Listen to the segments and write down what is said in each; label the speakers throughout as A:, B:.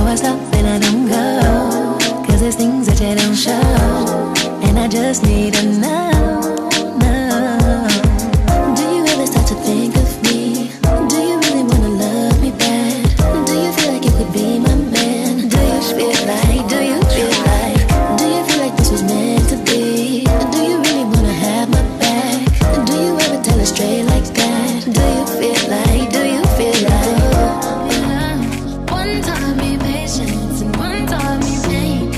A: I stop and I don't go, 'cause there's things that you don't show, and I just need to know. Do you ever start to think of me? Do you really wanna love me bad? Do you feel like you could be my man? Do you feel like, do you feel like this was meant to be? Do you really wanna have my back? Do you ever tell it straight like that? Do you feel like, do you feel like? One taught me patience and one taught me pain.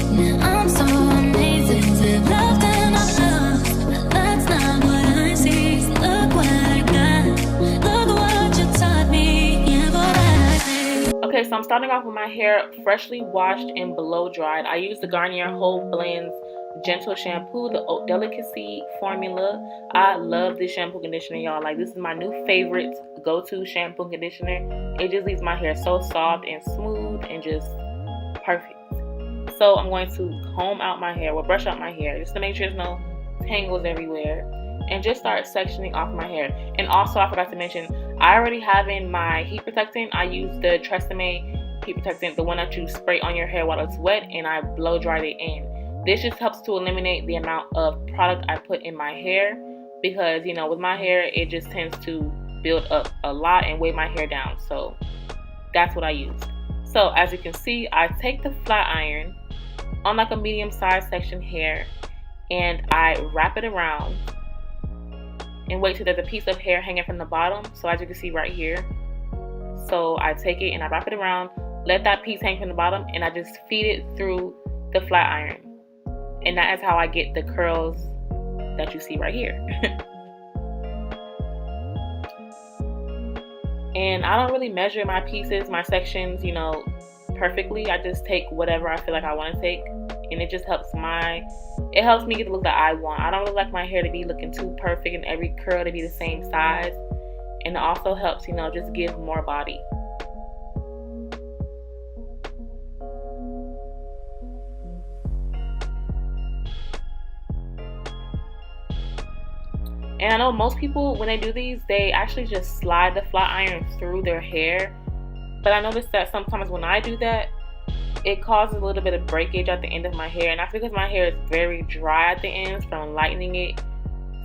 A: I'm so amazing to love and I love, but that's not what I see. So look what I got, look what you taught me. Yeah, what I see.
B: Okay, so I'm starting off with my hair freshly washed and blow dried. I use the Garnier Whole Blends Gentle Shampoo, the Haute Delicacy formula. I love this shampoo conditioner, y'all. Like, this is my new favorite go-to shampoo conditioner. It just leaves my hair so soft and smooth and just perfect. So I'm going to comb out my hair, brush out my hair just to make sure there's no tangles everywhere, and just start sectioning off my hair. And also, I forgot to mention, I already have in my heat protectant. I use the Tresemme heat protectant, the one that you spray on your hair while it's wet, and I blow dried it in. This just helps to eliminate the amount of product I put in my hair, because, you know, with my hair, it just tends to build up a lot and weigh my hair down. So that's what I use. So as you can see, I take the flat iron on like a medium-sized section hair, and I wrap it around and wait till there's a piece of hair hanging from the bottom. So as you can see right here, so I take it and I wrap it around, let that piece hang from the bottom, and I just feed it through the flat iron. And that is how I get the curls that you see right here. And I don't really measure my pieces, my sections, you know, perfectly. I just take whatever I feel like I want to take, and it just helps me get the look that I want. I don't really like my hair to be looking too perfect and every curl to be the same size. And it also helps, you know, just give more body. And I know most people, when they do these, they actually just slide the flat iron through their hair. But I noticed that sometimes when I do that, it causes a little bit of breakage at the end of my hair. And that's because my hair is very dry at the ends from lightening it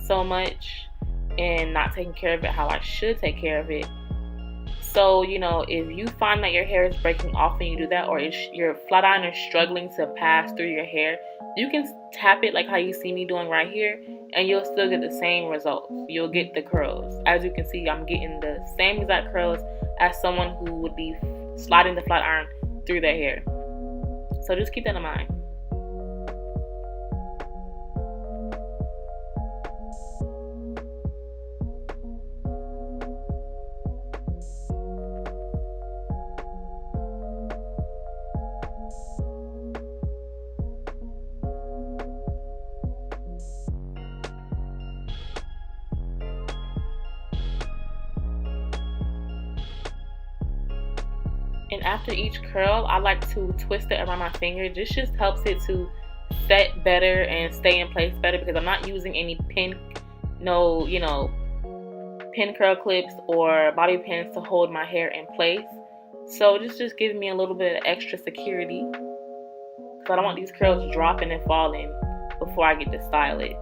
B: so much and not taking care of it how I should take care of it. So, you know, if you find that your hair is breaking off when you do that, or your flat iron is struggling to pass through your hair, you can tap it like how you see me doing right here, and you'll still get the same results. You'll get the curls. As you can see, I'm getting the same exact curls as someone who would be sliding the flat iron through their hair. So just keep that in mind. And after each curl, I like to twist it around my finger. This just helps it to set better and stay in place better, because I'm not using any pin curl clips or bobby pins to hold my hair in place. So this just gives me a little bit of extra security, because I don't want these curls dropping and falling before I get to style it.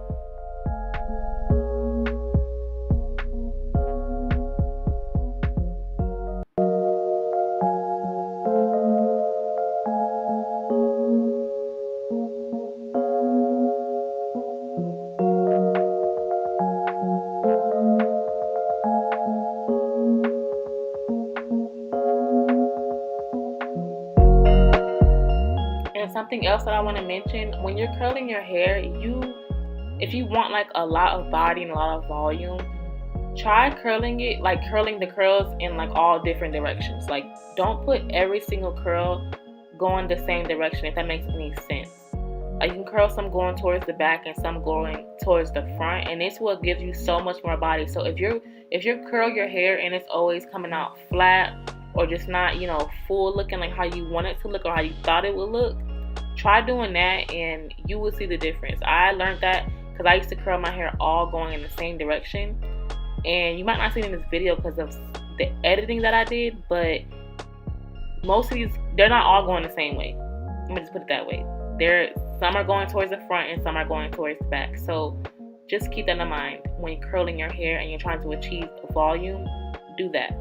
B: Something else that I want to mention, when you're curling your hair, if you want like a lot of body and a lot of volume, try curling it, like curling the curls in like all different directions. Like, don't put every single curl going the same direction, if that makes any sense. Like, you can curl some going towards the back and some going towards the front, and this will give you so much more body. So if you curl your hair and it's always coming out flat, or just not, you know, full looking like how you want it to look or how you thought it would look, try doing that and you will see the difference. I learned that because I used to curl my hair all going in the same direction, and you might not see it in this video because of the editing that I did, but most of these, they're not all going the same way. Let me just put it that way. Some are going towards the front and some are going towards the back. So just keep that in mind when you're curling your hair and you're trying to achieve volume. Do that.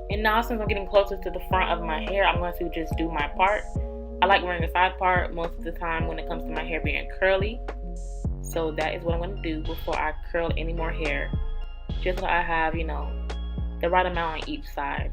B: And now since I'm getting closer to the front of my hair, I'm going to just do my part. I like wearing the side part most of the time when it comes to my hair being curly. So that is what I'm going to do before I curl any more hair. Just so I have, the right amount on each side.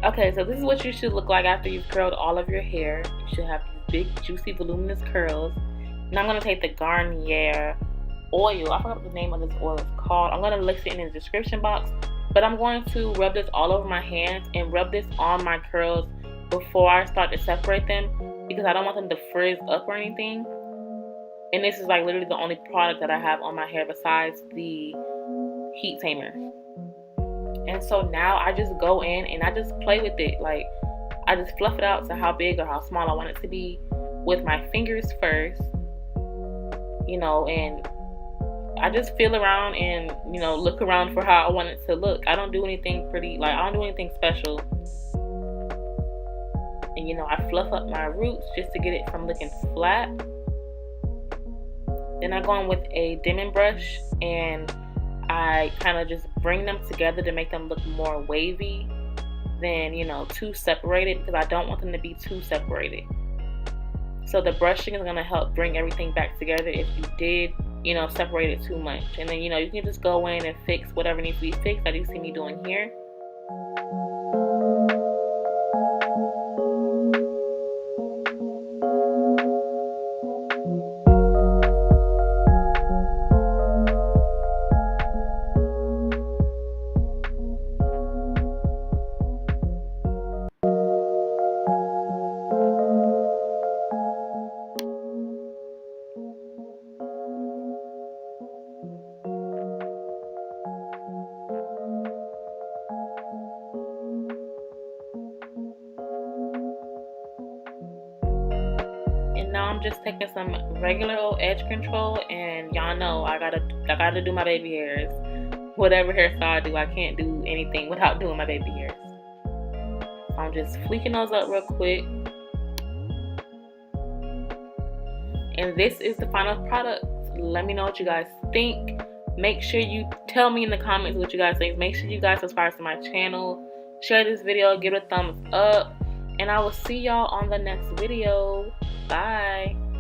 B: Okay, so this is what you should look like after you've curled all of your hair. You should have these big, juicy, voluminous curls. Now I'm going to take the Garnier oil. I forgot what the name of this oil is called. I'm going to list it in the description box. But I'm going to rub this all over my hands and rub this on my curls before I start to separate them, because I don't want them to frizz up or anything. And this is like literally the only product that I have on my hair besides the heat tamer. And so now I just go in and I just play with it. Like, I just fluff it out to how big or how small I want it to be with my fingers first, and I just feel around and, look around for how I want it to look. I don't do anything pretty, I don't do anything special. And, I fluff up my roots just to get it from looking flat. Then I go in with a dimming brush and I kind of just bring them together to make them look more wavy than, you know, too separated, because I don't want them to be too separated. So the brushing is going to help bring everything back together if you did, you know, separate it too much. And then, you know, you can just go in and fix whatever needs to be fixed, like you see me doing here. And now I'm just taking some regular old edge control, and y'all know I gotta do my baby hairs. Whatever hairstyle I do, I can't do anything without doing my baby hairs. So I'm just fleeking those up real quick. And this is the final product. Let me know what you guys think. Make sure you tell me in the comments what you guys think. Make sure you guys subscribe to my channel. Share this video, give it a thumbs up. And I will see y'all on the next video. Bye.